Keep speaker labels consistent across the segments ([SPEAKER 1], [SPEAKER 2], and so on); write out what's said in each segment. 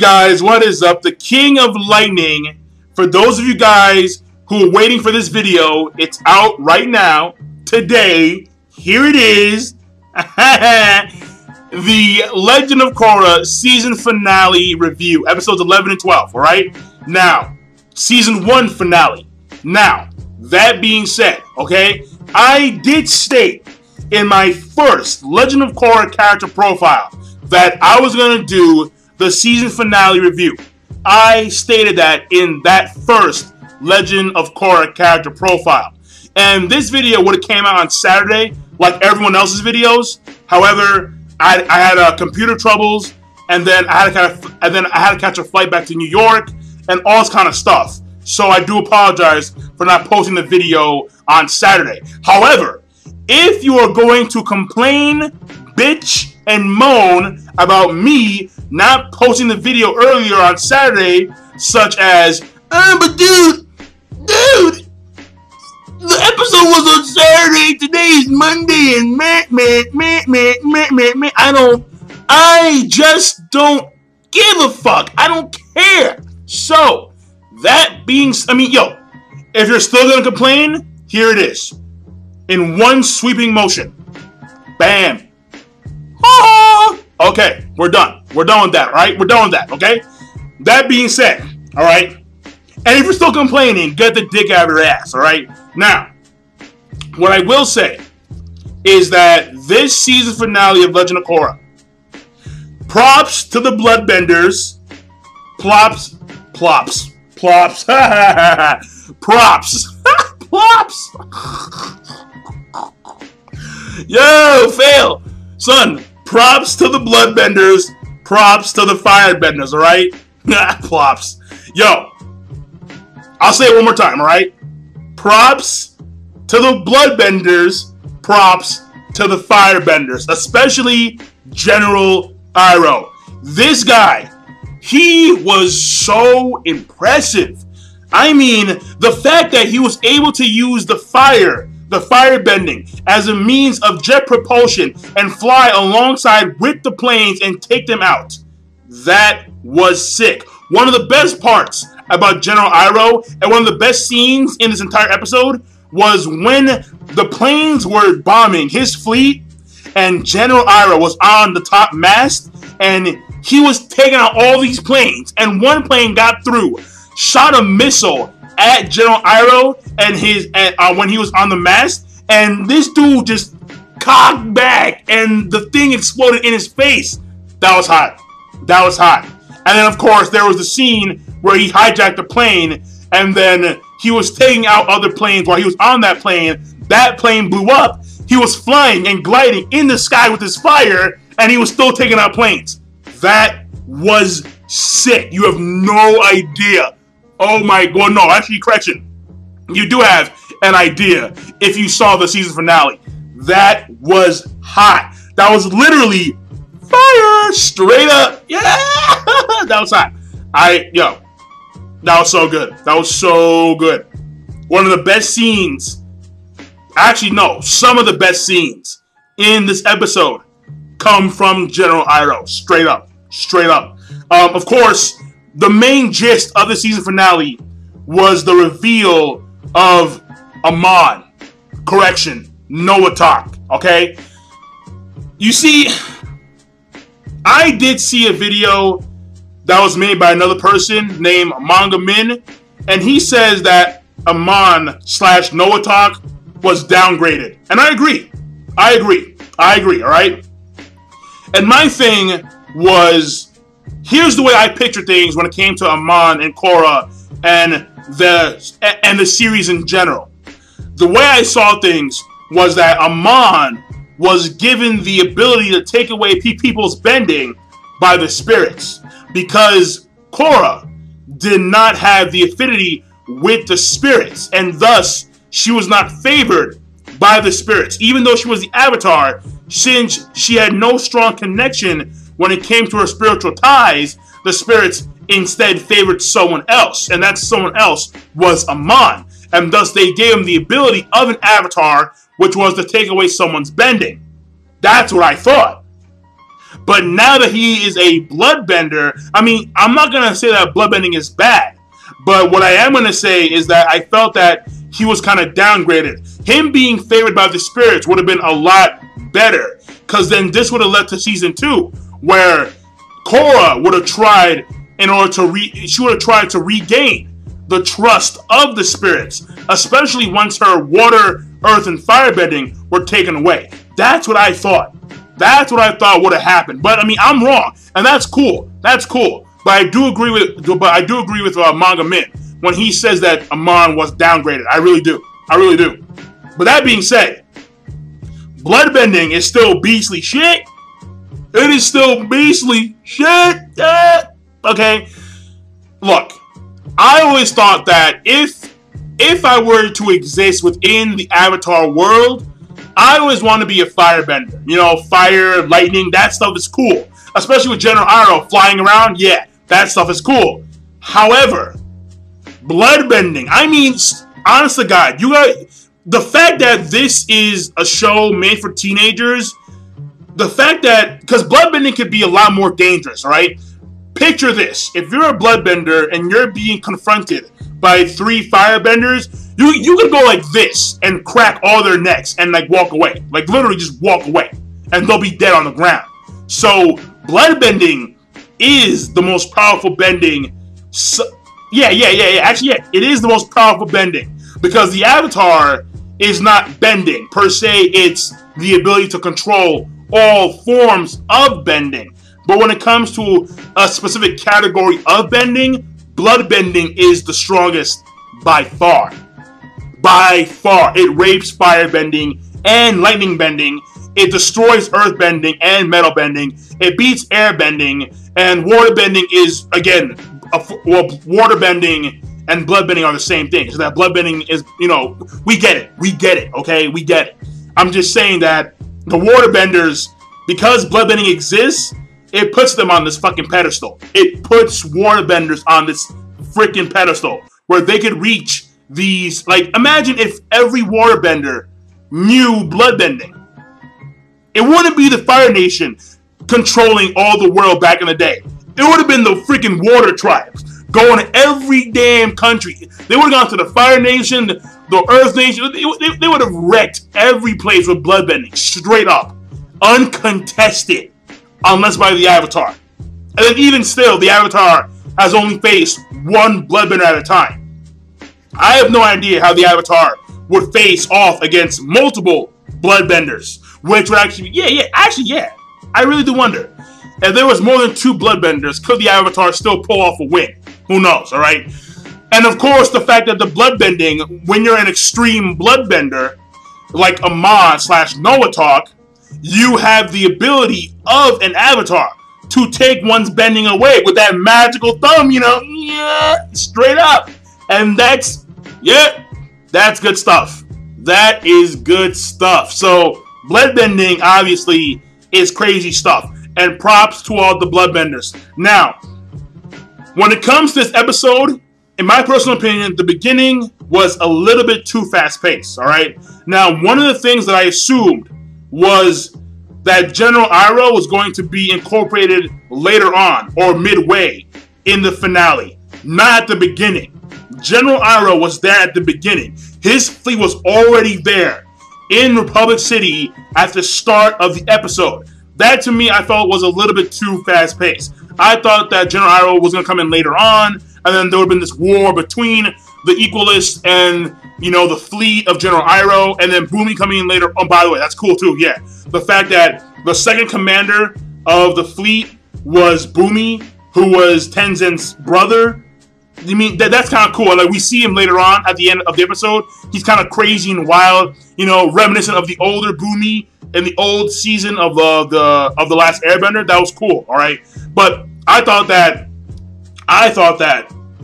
[SPEAKER 1] guys, what is up? The King of Lightning. For those of you guys who are waiting for this video, it's out right now, today. Here it is. The Legend of Korra season finale review, episodes 11 and 12, alright? Now, season 1 finale. Now, that being said, okay, I did state in my first Legend of Korra character profile that I was going to do the season finale review. I stated that in that first Legend of Korra character profile. And this video would have came out on Saturday, like everyone else's videos. However, I had computer troubles, and then I had to catch a flight back to New York, and all this kind of stuff. So I do apologize for not posting the video on Saturday. However, if you are going to complain, bitch, and moan about me not posting the video earlier on Saturday, such as, but dude, the episode was on Saturday, today is Monday, and I just don't give a fuck. I don't care. So, that being, if you're still gonna complain, here it is. In one sweeping motion. Bam. Okay, we're done. We're done with that, right? We're done with that, okay? That being said, alright? And if you're still complaining, get the dick out of your ass, alright? Now, what I will say is that this season finale of Legend of Korra, props to the bloodbenders, plops, props, yo, fail, son. Props to the bloodbenders, props to the firebenders, alright? Plops. Yo, I'll say it one more time, alright? Props to the bloodbenders, props to the firebenders, especially General Iroh. This guy, he was so impressive. I mean, the fact that he was able to use the firebending as a means of jet propulsion and fly alongside with the planes and take them out. That was sick. One of the best parts about General Iroh, and one of the best scenes in this entire episode, was when the planes were bombing his fleet and General Iroh was on the top mast and he was taking out all these planes, and one plane got through, shot a missile at General Iroh and when he was on the mast, and this dude just cocked back and the thing exploded in his face. That was hot. That was hot. And then of course there was the scene where he hijacked the plane and then he was taking out other planes while he was on that plane. That plane blew up. He was flying and gliding in the sky with his fire, and he was still taking out planes. That was sick. You have no idea. Oh my god, no, actually, correction. You do have an idea if you saw the season finale. That was hot. That was literally fire, straight up. Yeah, that was hot. That was so good. That was so good. One of the best scenes. Actually, no, some of the best scenes in this episode come from General Iroh. Straight up. Straight up. Of course, the main gist of the season finale was the reveal of Amon. Correction, Noah talk, okay? You see, I did see a video that was made by another person named Manga Min, and he says that Amon/Noah talk was downgraded. And I agree. I agree, alright? And my thing was, here's the way I picture things when it came to Amon and Korra and the series in general. The way I saw things was that Amon was given the ability to take away people's bending by the spirits, because Korra did not have the affinity with the spirits, and thus she was not favored by the spirits. Even though she was the Avatar, since she had no strong connection when it came to her spiritual ties, the spirits instead favored someone else, and that someone else was Amon, and thus they gave him the ability of an Avatar, which was to take away someone's bending. That's what I thought. But now that he is a bloodbender, I mean, I'm not going to say that bloodbending is bad. But what I am going to say is that I felt that he was kind of downgraded. Him being favored by the spirits would have been a lot better. Because then this would have led to season 2. Where Korra would have tried she would have tried to regain the trust of the spirits, especially once her water, earth, and firebending were taken away. That's what I thought. That's what I thought would have happened. But I mean, I'm wrong, and that's cool. That's cool. But I do agree with Manga Min when he says that Amon was downgraded. I really do. I really do. But that being said, bloodbending is still beastly shit. It is still beastly shit. Okay. Look, I always thought that if I were to exist within the Avatar world, I always want to be a firebender. You know, fire, lightning, that stuff is cool. Especially with General Iroh flying around, yeah, that stuff is cool. However, bloodbending, I mean, honest to God, the fact that this is a show made for teenagers, the fact that, because bloodbending could be a lot more dangerous, right? Picture this. If you're a bloodbender and you're being confronted by 3 firebenders, you could go like this and crack all their necks and like walk away. Like literally just walk away. And they'll be dead on the ground. So bloodbending is the most powerful bending. Actually, yeah. It is the most powerful bending. Because the Avatar is not bending. Per se, it's the ability to control all forms of bending. But when it comes to a specific category of bending, bloodbending is the strongest by far. By far. It rapes firebending and lightning bending. It destroys earth bending and metal bending. It beats air bending. And water bending is, again, water bending and bloodbending are the same thing. So that bloodbending is, you know, we get it. We get it, okay? We get it. I'm just saying that the waterbenders, because bloodbending exists, it puts them on this fucking pedestal. It puts waterbenders on this freaking pedestal where they could reach these. Like, imagine if every waterbender knew bloodbending. It wouldn't be the Fire Nation controlling all the world back in the day. It would have been the freaking water tribes going to every damn country. They would have gone to the Fire Nation, the Earth Nation. They would have wrecked every place with bloodbending, straight up, uncontested, unless by the Avatar. And then even still, the Avatar has only faced one bloodbender at a time. I have no idea how the Avatar would face off against multiple bloodbenders, which would actually, yeah. I really do wonder. If there was more than 2 bloodbenders, could the Avatar still pull off a win? Who knows, alright? And of course, the fact that the bloodbending, when you're an extreme bloodbender, like Amon / Noah Talk, you have the ability of an Avatar to take one's bending away with that magical thumb, you know, straight up. And that's good stuff. That is good stuff. So, bloodbending, obviously, is crazy stuff. And props to all the bloodbenders. Now, when it comes to this episode, in my personal opinion, the beginning was a little bit too fast-paced, all right? Now, one of the things that I assumed was that General Iroh was going to be incorporated later on, or midway, in the finale. Not at the beginning. General Iroh was there at the beginning. His fleet was already there in Republic City at the start of the episode. That, to me, I felt was a little bit too fast-paced. I thought that General Iroh was going to come in later on, and then there would have been this war between the Equalists and, you know, the fleet of General Iroh, and then Bumi coming in later. Oh, by the way, that's cool, too, yeah. The fact that the second commander of the fleet was Bumi, who was Tenzin's brother. I mean, that's kind of cool. Like, we see him later on at the end of the episode. He's kind of crazy and wild, you know, reminiscent of the older Bumi in the old season of the Last Airbender. That was cool, all right? But I thought that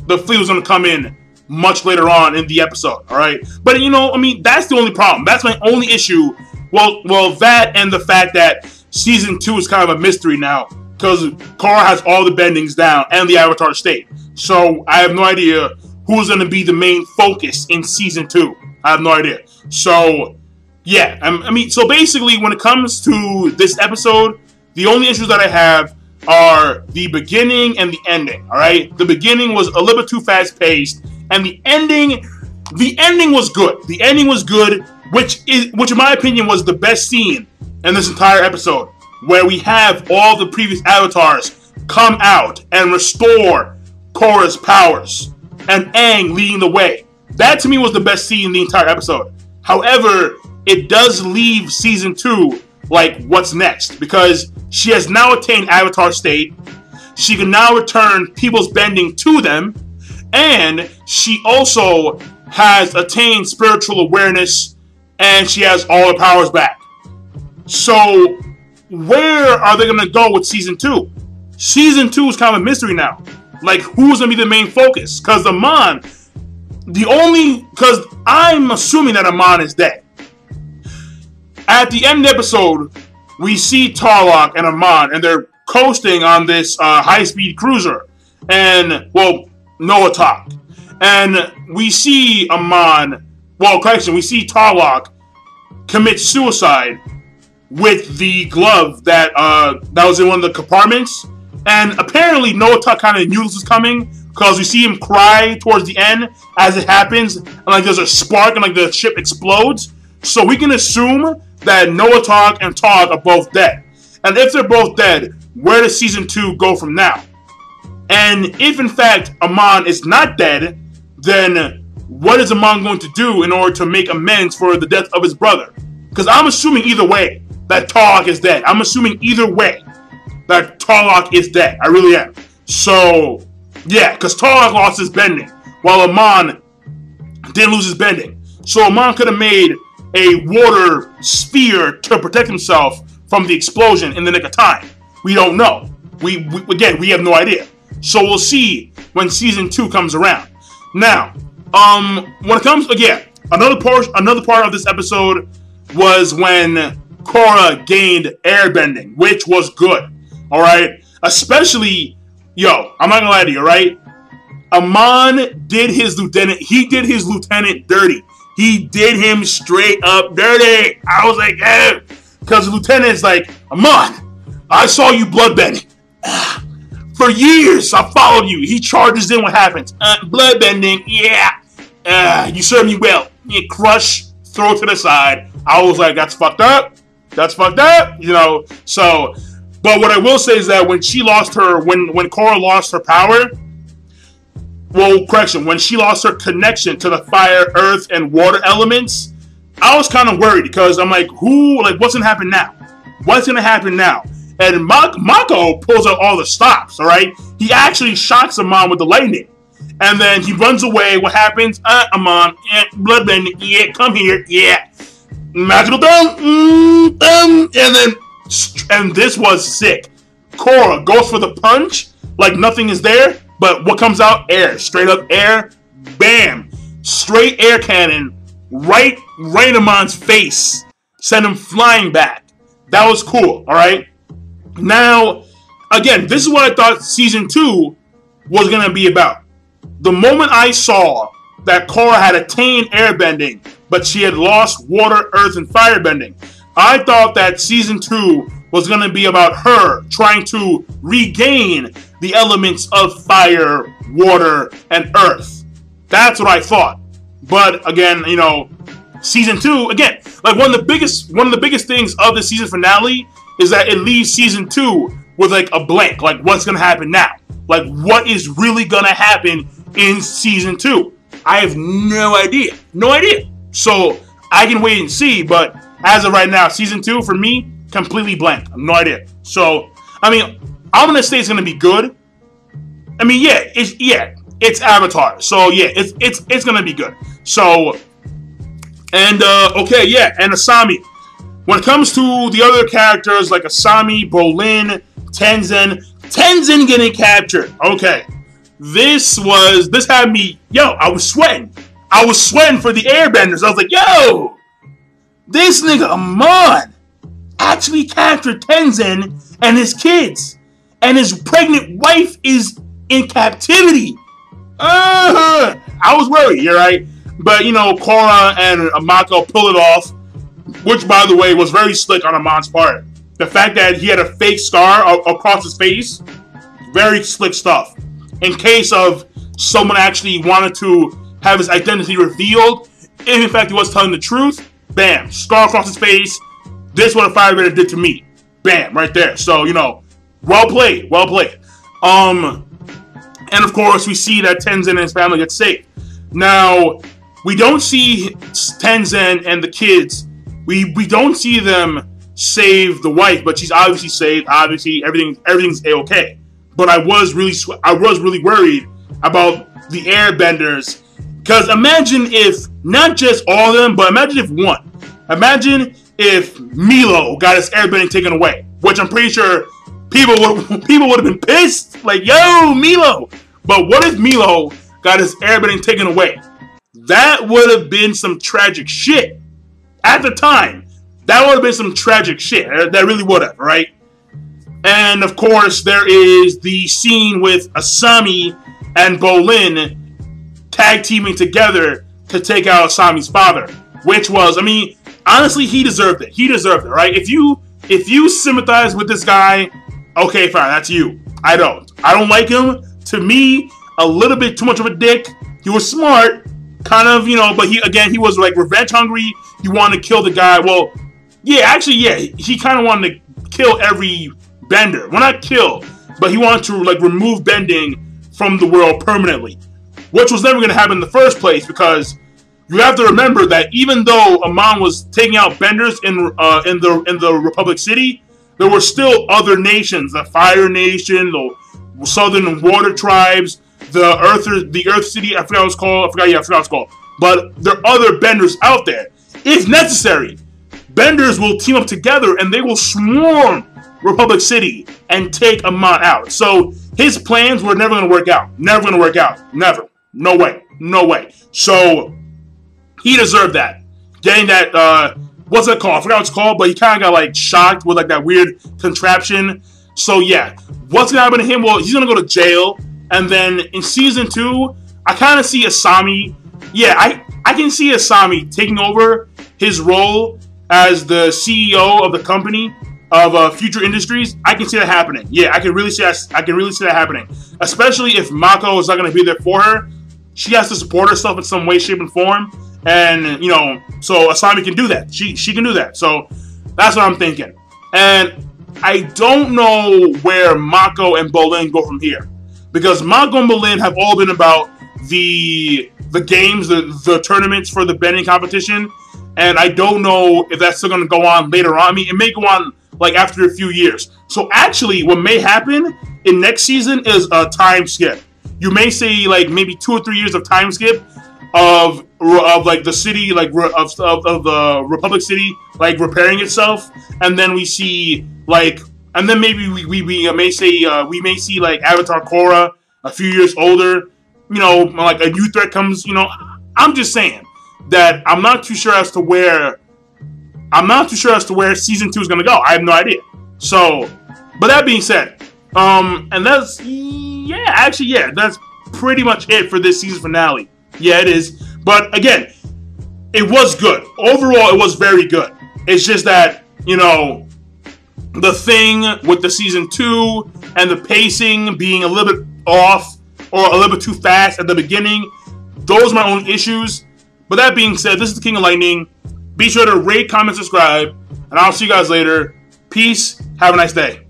[SPEAKER 1] the fleet was going to come in much later on in the episode, all right? But, you know, I mean, that's the only problem. That's my only issue. Well, that and the fact that Season 2 is kind of a mystery now because Korra has all the bendings down and the Avatar state. So I have no idea who's going to be the main focus in Season 2. I have no idea. So, yeah. I mean, so basically, when it comes to this episode, The only issues that I have are the beginning and the ending. All right, the beginning was a little bit too fast paced, and the ending was good. The ending was good, which in my opinion was the best scene in this entire episode, where we have all the previous avatars come out and restore Korra's powers, and Aang leading the way. That to me was the best scene in the entire episode. However, it does leave season 2 like, what's next? Because she has now attained Avatar state. She can now return people's bending to them, and she also has attained spiritual awareness, and she has all her powers back. So, where are they going to go with season 2? Season 2 is kind of a mystery now. Like, who's going to be the main focus? Because Amon, because I'm assuming that Amon is dead. At the end of the episode, we see Tarlok and Amon, and they're coasting on this high-speed cruiser. And, well, Noah talk. And we see we see Tarlok commit suicide with the glove that was in one of the compartments. And apparently Noah Tuck kind of knew this was coming, because we see him cry towards the end as it happens, and like there's a spark and like the ship explodes. So we can assume that Noah Tuck and Tarlok are both dead. And if they're both dead, where does season 2 go from now? And if in fact Amon is not dead, then what is Amon going to do in order to make amends for the death of his brother? Because I'm assuming either way that Tarlok is dead. I'm assuming either way that Tarlok is dead. I really am. So, yeah, because Tarlok lost his bending, while Amon didn't lose his bending. So Amon could have made a water sphere to protect himself from the explosion in the nick of time. We don't know. We have no idea. So we'll see when season 2 comes around. Now, when it comes again, another part of this episode was when Korra gained airbending, which was good. All right, especially, I'm not gonna lie to you, right? Amon did his lieutenant. He did his lieutenant dirty. He did him straight up dirty. I was like, because the lieutenant's like, Amon, I saw you bloodbending. For years, I followed you. He charges in. What happens? Bloodbending. Yeah. You served me well. You crush, throw it to the side. I was like, that's fucked up. That's fucked up. So. But what I will say is that when Korra lost her power, when she lost her connection to the fire, earth, and water elements, I was kind of worried because I'm like, what's gonna happen now? What's gonna happen now? And Mako pulls out all the stops, all right? He actually shocks Amon with the lightning. And then he runs away. What happens? Amon, bloodbending, yeah, come here, yeah. Magical thumb, and this was sick. Korra goes for the punch like nothing is there, but what comes out? Air. Straight up air. Bam. Straight air cannon right in Amon's face. Send him flying back. That was cool, alright? Now, again, this is what I thought season 2 was going to be about. The moment I saw that Korra had attained airbending, but she had lost water, earth, and firebending, I thought that season 2 was going to be about her trying to regain the elements of fire, water, and earth. That's what I thought. But again, season 2, again, like one of the biggest things of the season finale is that it leaves season 2 with like a blank. Like, what's going to happen now? Like, what is really going to happen in season 2? I have no idea. No idea. So I can wait and see, but as of right now, season 2 for me, completely blank. I have no idea. So, I'm gonna say it's gonna be good. It's Avatar. So yeah, it's gonna be good. So, and and Asami. When it comes to the other characters like Asami, Bolin, Tenzin getting captured. Okay, this had me. I was sweating. I was sweating for the airbenders. I was like, yo. This nigga Amon actually captured Tenzin and his kids. And his pregnant wife is in captivity. I was worried, you're right. But, Korra and Mako pull it off. Which, by the way, was very slick on Amon's part. The fact that he had a fake scar across his face, very slick stuff. In case of someone actually wanted to have his identity revealed, if in fact he was telling the truth, bam, scar across his face. This is what a firebender did to me. Bam, right there. So, you know, well played, well played. And of course, we see that Tenzin and his family get saved. Now, we don't see Tenzin and the kids. We don't see them save the wife, but she's obviously saved. Obviously, everything's a-okay. But I was really worried about the airbenders, because imagine if not just all of them, but imagine if one. Imagine if Milo got his airbending taken away, which I'm pretty sure people would have been pissed, like, yo, Milo. But what if Milo got his airbending taken away? That would have been some tragic shit. At the time, that would have been some tragic shit. That really would have, right? And of course, there is the scene with Asami and Bolin tag teaming together to take out Asami's father, which was, I mean, honestly, he deserved it. He deserved it, right? If you sympathize with this guy, okay, fine, that's you. I don't like him. To me, a little bit too much of a dick. He was smart, kind of, you know, but he was like revenge hungry. He wanted to kill the guy. Well, yeah, actually, yeah, he kind of wanted to kill every bender. Well, not kill, but he wanted to like remove bending from the world permanently, which was never going to happen in the first place, because you have to remember that even though Amon was taking out benders in the Republic City, there were still other nations: the Fire Nation, the Southern Water Tribes, the Earth City. I forgot what it's called. I forgot what it's called. But there are other benders out there. If necessary, benders will team up together and they will swarm Republic City and take Amon out. So his plans were never going to work out. Never going to work out. Never. No way. No way. So he deserved that. Getting that, what's it called? I forgot what it's called, but he kind of got like shocked with like that weird contraption. So yeah, what's going to happen to him? Well, he's going to go to jail. And then in season 2, I kind of see Asami. Yeah, I can see Asami taking over his role as the CEO of the company of Future Industries. I can see that happening. Yeah, I can really see that happening. Especially if Mako is not going to be there for her. She has to support herself in some way, shape, and form. And, you know, so Asami can do that. She can do that. So that's what I'm thinking. And I don't know where Mako and Bolin go from here, because Mako and Bolin have all been about the games, the tournaments for the bending competition, and I don't know if that's still going to go on later on. I mean, it may go on like after a few years. So actually, what may happen in next season is a time skip. You may see like maybe 2 or 3 years of time skip of like the city, like of the Republic City, like repairing itself, and then we see like, and then maybe we may see like Avatar Korra a few years older. You know, like a new threat comes. You know, I'm just saying that I'm not too sure as to where season 2 is gonna go. I have no idea. So, but that being said, and that's that's pretty much it for this season finale. Yeah, it is. But again, it was good. Overall, it was very good. It's just that, you know, the thing with the season 2 and the pacing being a little bit off or a little bit too fast at the beginning, those are my own issues. But that being said, this is the King of Lightning. Be sure to rate, comment, subscribe, and I'll see you guys later. Peace. Have a nice day.